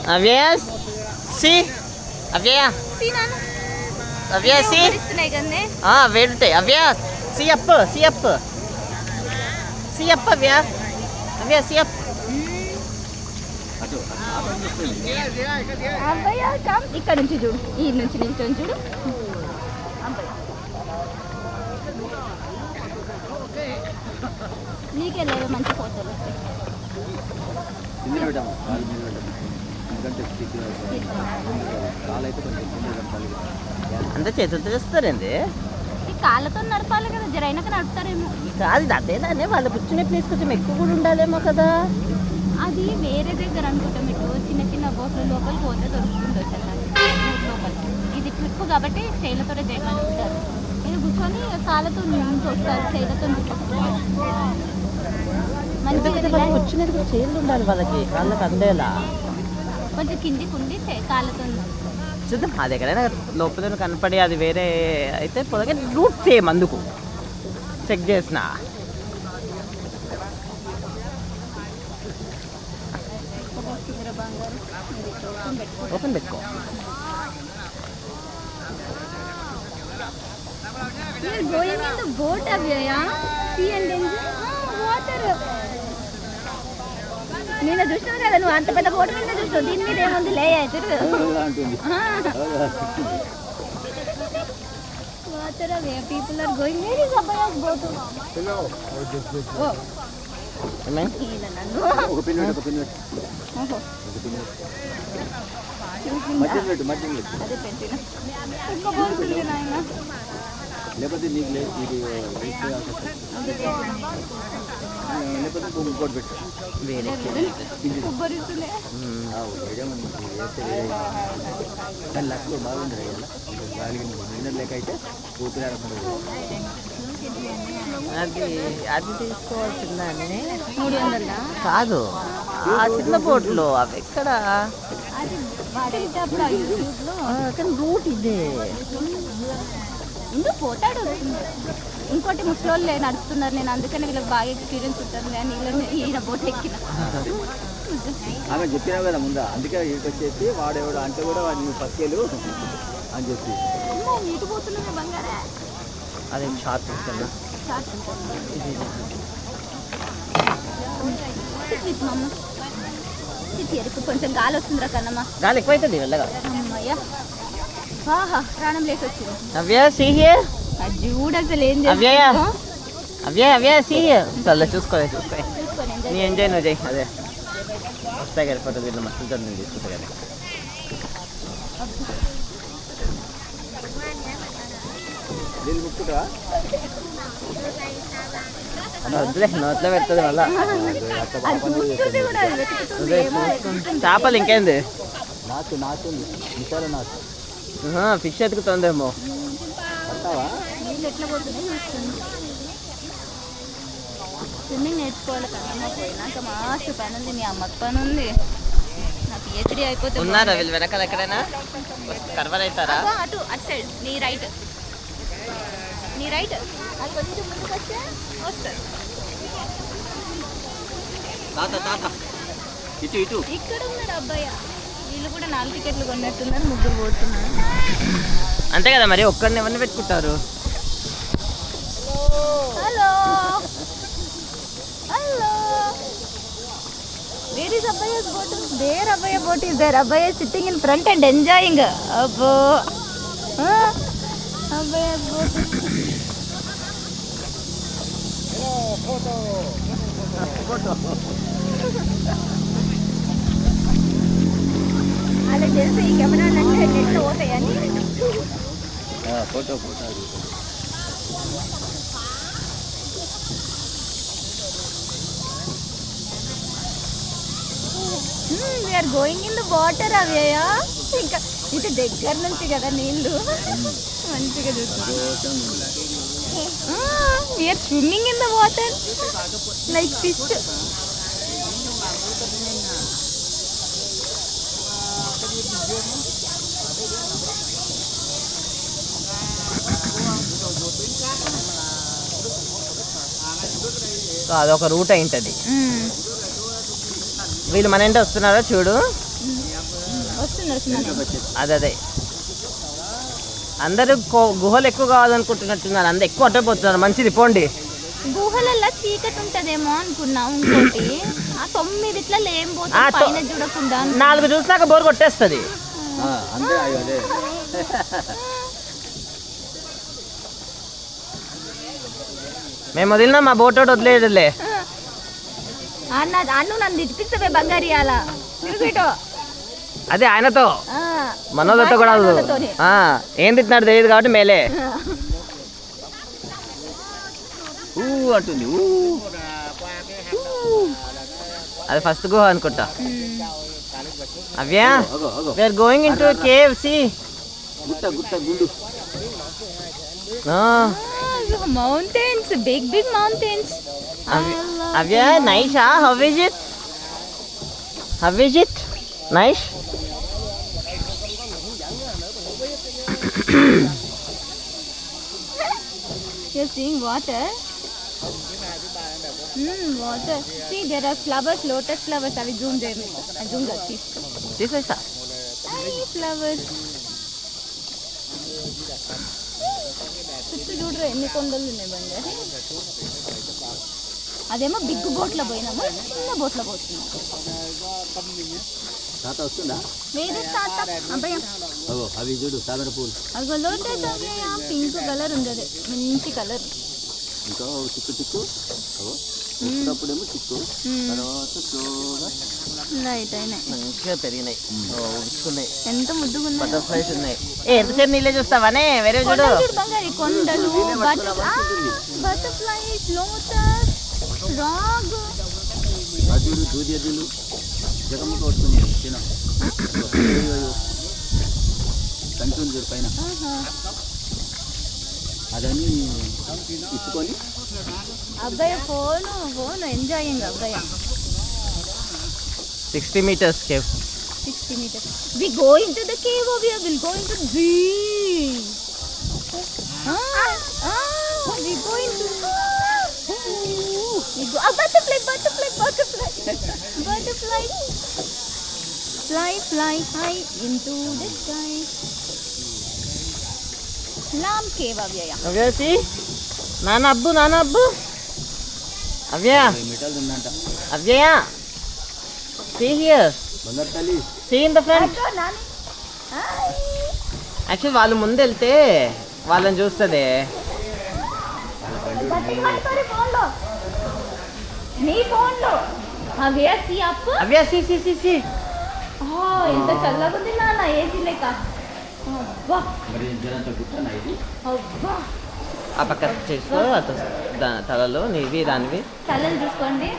Avias, si, Avia, See, Nana. Avia, si. ఇస్తున్నాయి కదండి. Velte, Avia, si up, Avia, Avia, si up. అబ్బాయి come ఇక్కడ నుంచి చూడు, ఈ నుంచి నిల్చొని చూడు. అబ్బాయి నీకే లేవు మంచి ఫోటోలు వస్తాయి. అంతే చేతులతో చేస్తారండి. ఈ కాళ్ళతో నడపాలి కదా, జరైనాక నడుపుతారేమో. కాదు అదేదాన్ని వాళ్ళ కూర్చునే ప్లేస్ కొంచెం ఎక్కువ కూడా ఉండాలేమో కదా. అది వేరే దగ్గర అనుకుంటాం. ఇటు చిన్న చిన్న బోట్ల లోపలికి పోతే దొరుకుతుండొచ్చు అన్నమాట లోపలికి. ఇది ట్రిప్ కాబట్టి చేయిలతోనే చేయమంటారు. ఇది కూర్చొని కాళ్ళతో నుంచి వస్తారు, చేయిలతో మంచిగా కూర్చునేది కూడా చేతులు ఉండాలి వాళ్ళకి, కాళ్ళకి అందేలా. కొంచెం కిందికి ఉండి కాళ్ళతో చూద్దాం. అది ఎక్కడైనా లోపల కనపడి అది వేరే అయితే పొదగా రూట్ సేమ్ అందుకు చెక్ చేసిన. ఓపెన్ పెట్టుకో. going in the boat Avyaya. See and enjoy water. నేను చూసాను కదా, నువ్వు అంత పెద్ద బోట్ మీద చూసావు, దీని మీద ఏముంది లే water away. People are going. Where is abbayi's boat? Oh ఇలా నన్ను ఒక పిన్ పెట్టు, ఒక పిన్ పెట్టు. ఓహో అదే పెట్టిన ఇంకో బోట్ ఉంది నాయన. లేకపోతే నీకు ఇది లేకపోతే ఇంకోటి పెట్టు. ఉబ్బరిస్తుంది. లక్లో బాగుంటుంది లేక అయితే పూర్తిగా అది అది తీసుకోవాల్సిందని 300 కాదు, ఆ చిన్న బోట్లో అవి ఎక్కడ అది వాడైతే అప్పుడు యూట్యూబ్లో కానీ రూట్ ఇదే ముందు పోతాడు. ఇంకోటి ముసలోళ్ళు నడుపుతున్నారు, నేను అందుకని వీళ్ళకి బాగా ఎక్స్పీరియన్స్ ఉంటుంది కానీ ఈయన బోట్ ఎక్కిన. ఆమె చెప్పినావు కదా ముందా, అందుకే ఇటు వచ్చేసి వాడేవాడు అంటే కూడా వాడు నువ్వు పక్కేలు అని చెప్పి నీటి పోతున్నాయి బంగారా. అదే షార్ట్ తీసుకున్నా. కొంచెం గాలి వస్తుందిరా కన్నమ్మ. గాలి ఎక్కువైతుంది వెళ్ళగా. అమ్మయ్యా ఆహా ప్రాణం లేసి వచ్చింది. అవ్యా సీ హియర్. అది చూడు అసలు ఏం అవ్యా అవ్యా సీ హియర్. చల్ల చూసుకోలే నీ ఎంజాయ్ నువ్వు చేయి. అదే వస్తాయి కదా ఫోటో వీళ్ళు మస్తు నేను తీసుకుంటా కదా. వద్దులే నోట్లో పెడుతుంది మళ్ళా. చేపలు ఇంకేంది ఫిష్ ఎతుకుతుందేమో. స్విమ్మింగ్ నేర్చుకోవాలి కన్నమ్మ. పోయినాక మస్తు పని ఉంది, మీ అమ్మకి పని ఉంది, నా పిహెచ్డి అయిపోతే. ఉన్నారా వీళ్ళు వెనకాల ఎక్కడైనా కర్వర్ అవుతారా? అటు అటు సైడ్ నీ రైట్, నీ రైట్. అది కొంచెం ముందుకు వస్తే వస్తారు. ఇటు ఇటు ఇక్కడ ఉన్నాడు అబ్బాయి. వీళ్ళు కూడా 4 టికెట్లు కొన్నట్టున్నారు, 3 పోతున్నారు. అంతే కదా మరి, ఒక్కరిని ఎవరిని పెట్టుకుంటారు? Hello hello. Where is abbayi's boat? There abbayi boat is there. Abbayi sitting in front and enjoying. అబ్బో అబ్బాయి బోట్. అలా తెలిసి ఈ కెమెరా నెట్లో పోతాయని. Photo we're going in the water అవేయా. ఇంకా ఇది దగ్గర నుంచి కదా నీళ్ళు మంచిగా చూస్తాం. We're swimming in the water like fish. So అదొక రూట్ అయింటది. వీళ్ళు మన ఇంటి వస్తున్నారో చూడు, అదే అందరూ గుహలు ఎక్కువ కావాలనుకుంటున్నట్టున్నారు, అందరు ఎక్కువ అట్టపోతున్నారు. మంచిది పోండి. గుహలలో చీకటి ఉంటదేమో అనుకున్నా. ఇంకోటి ఆ 9 ఇట్లా ఏం పోతుంది చూడకుండా 4 చూసినాక బోర్ కొట్టేస్తుంది. మేము వదిలినా మా బోట్ వదిలేదులే. అన్ను నన్ను తిప్పిస్తే బంగారు అలా అదే ఆయనతో మనోళ్ళతో కూడా ఏం తిట్టినాడు తెలియదు కాబట్టి మేలే అంటుంది. అది ఫస్ట్ గుహ అనుకుంటా. Avya we're going into cave. See mountains, big big mountains. Avya Naisha, how is it? How is it? Nice. You're seeing water? Water. See, there are flowers, lotus flowers. Avi zoom there. Zoom that. తీసేస్తా. Tiny flowers. చుట్టూ చూడరా ఎన్ని కొండలు ఉన్నాయి బంగారు. అదేమో big బోట్లో పోయినాము, చిన్న బోట్లో పోతున్నాం. తాత వస్తుందా? వేరే తాత అబ్బాయి అవి చూడు తామర పూలు. అగో లోటస్ అబ్బాయి పింక్ కలర్ ఉండదు, మంచి కలర్. ఇంకా చిక్కు చిక్కు అప్పుడేమో చిక్కు, తర్వాత లైట్ అయినాయి, మంచిగా పెరిగినాయి, ఉడుచుకున్నాయి, ఎంత ముద్దుగా ఉన్నాయి. బటర్ఫ్లైస్ ఉన్నాయి. ఎంతసేపు నీళ్ళే చూస్తావానే? వేరే చూడు బంగారు కొండలు, బటర్ఫ్లైస్, లోటస్, రాగ్, అదులు దూదిలు జగముఖ వస్తుంది. తిన కంటుంది చూడు పైన, అదన్నీ ఇప్పుకొని అబ్బాయి ఫోన్ ఎంజాయింగ్. అబ్బాయి 60 meters cave. 60 meters. We go into the cave over here. We'll go into deep. We go into. We go. Butterfly. Fly high into the sky. Lam cave అవ్యయ. అవ్యయ see? నాన్న అబ్బు. అవ్యయ. Metal ఉందంట. అవ్యయ. See here. బంగారు తల్లి. See in the front. Actually వాళ్ళు ముందు వెళ్తే వాళ్ళని చూస్తుంది. నీ ఫోన్లో అవ్యయ see up. అవ్యయ see. ఎంత చల్లగా ఉంది నాన్న, ఏసీ లేక. అబ్బా మరి జనంత గుట్టనా ఇది? అబ్బా ఆ పక్క చేసుకో, తలలో నీవి దానివి తలలు చూసుకోండి.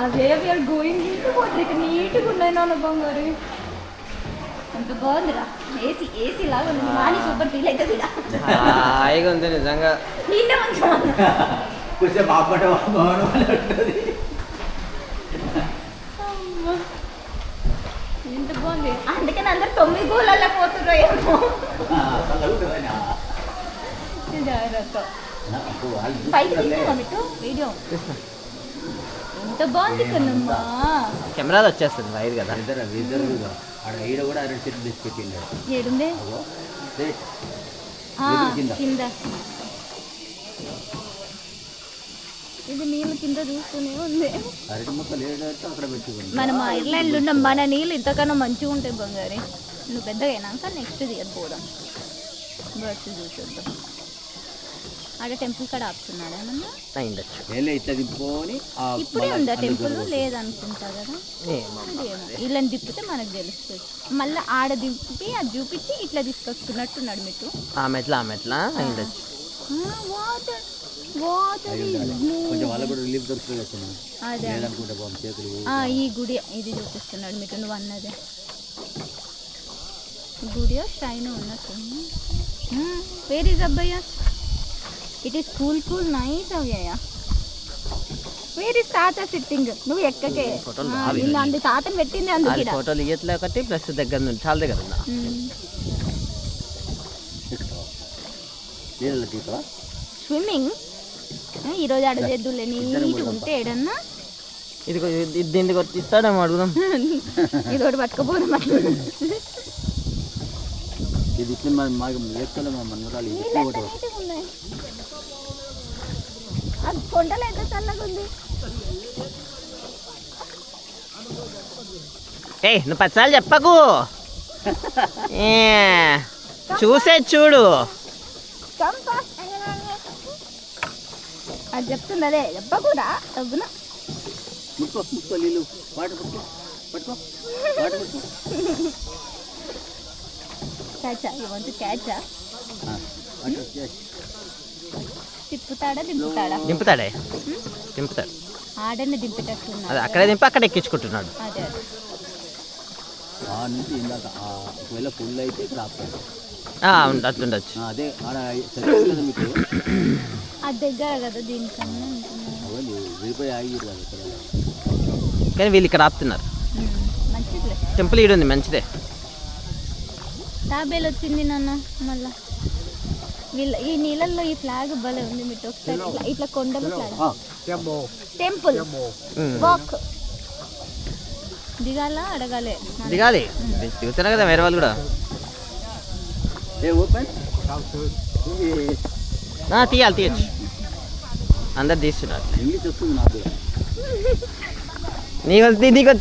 అదే వీఆర్ గోయింగ్ ఇంటూ వాటర్. ఇక్కడ నీట్గా ఉన్నాయి నాన్న బంగారు, ఎంత బాగుందిరా. ఏసీ లాగా ఉంది. నాని సూపర్ ఫీల్ అవుతుంది. హాయిగా ఉంది నిజంగా. నిండే మంచిగా కొంచెం ఎంత బాగుంది. అందుకని అందరు 9 గోళాల్లో పోతున్నారు ఏమో. పైకి తీసుకో వీడియో. ఎంత బాగుంది కన్నమ్మా. కెమెరాలో వచ్చేస్తుంది వైర్ కదా. ఈడ కూడా 2 చెట్లు తీసుకొచ్చిండు. ఏడుంది కింద. ఇది నీళ్ళు కింద చూస్తూనే ఉంది. మనం ఐర్లాండ్లో ఉన్నాం, మన నీళ్ళు ఇంతకన్నా మంచిగా ఉంటాయి బంగారి. నువ్వు పెద్దగా అయినాక నెక్స్ట్ తీయకపోవడం బర్డ్స్ చూసేద్దాం. ఆడ టెంపుల్ కాడ ఆపుతున్నాడా ఏమన్నా? ఇప్పుడే ఉందా టెంపుల్? లేదనుకుంటా కదా. వీళ్ళని తిప్పితే మనకు తెలుస్తుంది. మళ్ళీ ఆడ దింపి అది చూపించి ఇట్లా తీసుకొస్తున్నట్టున్నాడు మీకు. ఆమెట్లా అయిండొచ్చు. ఈ గుడి ఇది చూపిస్తున్నాడు మీకు. నువ్వు అన్నదే గుడి షైన్ ఉన్నట్టుంది. Where is Abbayya? It is cool nice Avya. Where is thatha sitting? నువ్వు ఎక్కకే అంది తాతని పెట్టింది అందుకే. ఫోటోలు ఇయ్యట్లే ఒకటి ప్లస్ దగ్గర నుండి చాలా దగ్గర ఉందా. స్విమ్మింగ్ ఈరోజు అడుగు చేద్దులే నీట్ ఉంటే ఏడన్నా ఇది దీనికి వచ్చి ఇస్తాడేమో అడుగుదాం. ఇది ఒకటి పట్టుకపోదాం అట్లా. ఇది ఇట్లా మాకు లెక్కలు మా మనవరాలు ఇది ఇట్లా ఒకటి నీట్గా ఉన్నాయి. అది కొండలు ఎంత చల్లగా ఉంది. ఏయ్ నువ్వు పచ్చాలు చెప్పకు. ఏ, చూసే చూడు. అది చెప్తుంది అదే చెప్పకూడా డబ్బున. ముక్కో నీళ్ళు వాటర్ పట్టుకో వాటర్ పట్టుకో. క్యాచా ఇవంతా క్యాచా. Water catch. తిప్పుతాడా దింపుతాడా? దింపుతాడే, దింపుతాడు. ఆడనే దింపేటట్టున్నాడు. అదే అక్కడే దింపి అక్కడ ఎక్కించుకుంటున్నాడు. అదే అదే ఆ నుంచి ఇందాక ఒకవేళ ఫుల్ అయితే ఇక్కడ ఆపుతాడు. అట్లుండొచ్చు. అదే ఆడ కదా మీకు అది దగ్గర కదా దీనికన్నా అవన్నీ వెళ్ళిపోయి ఆగిరు కదా ఇక్కడ. కానీ వీళ్ళు ఇక్కడ ఆపుతున్నారు. మంచిదిలే. టెంపుల్ ఈడు ఉంది, మంచిదే. తాబేలు వచ్చింది నాన్న మళ్ళా. వీళ్ళ ఈ నీళ్ళల్లో ఈ ఫ్లాగ్ భలే ఉంది. మీరు ఒకసారి ఇట్లా కొండల ఫ్లాగ్. టెంపుల్ వాక్ దిగాల అడగాలి. దిగాలి, దిగుతున్నా కదా వేరే వాళ్ళు కూడా. తీయచ్చు, అందరు తీస్తున్నారు. ఇంగ్లీష్ వస్తుంది నాకు. నీకు వచ్చేది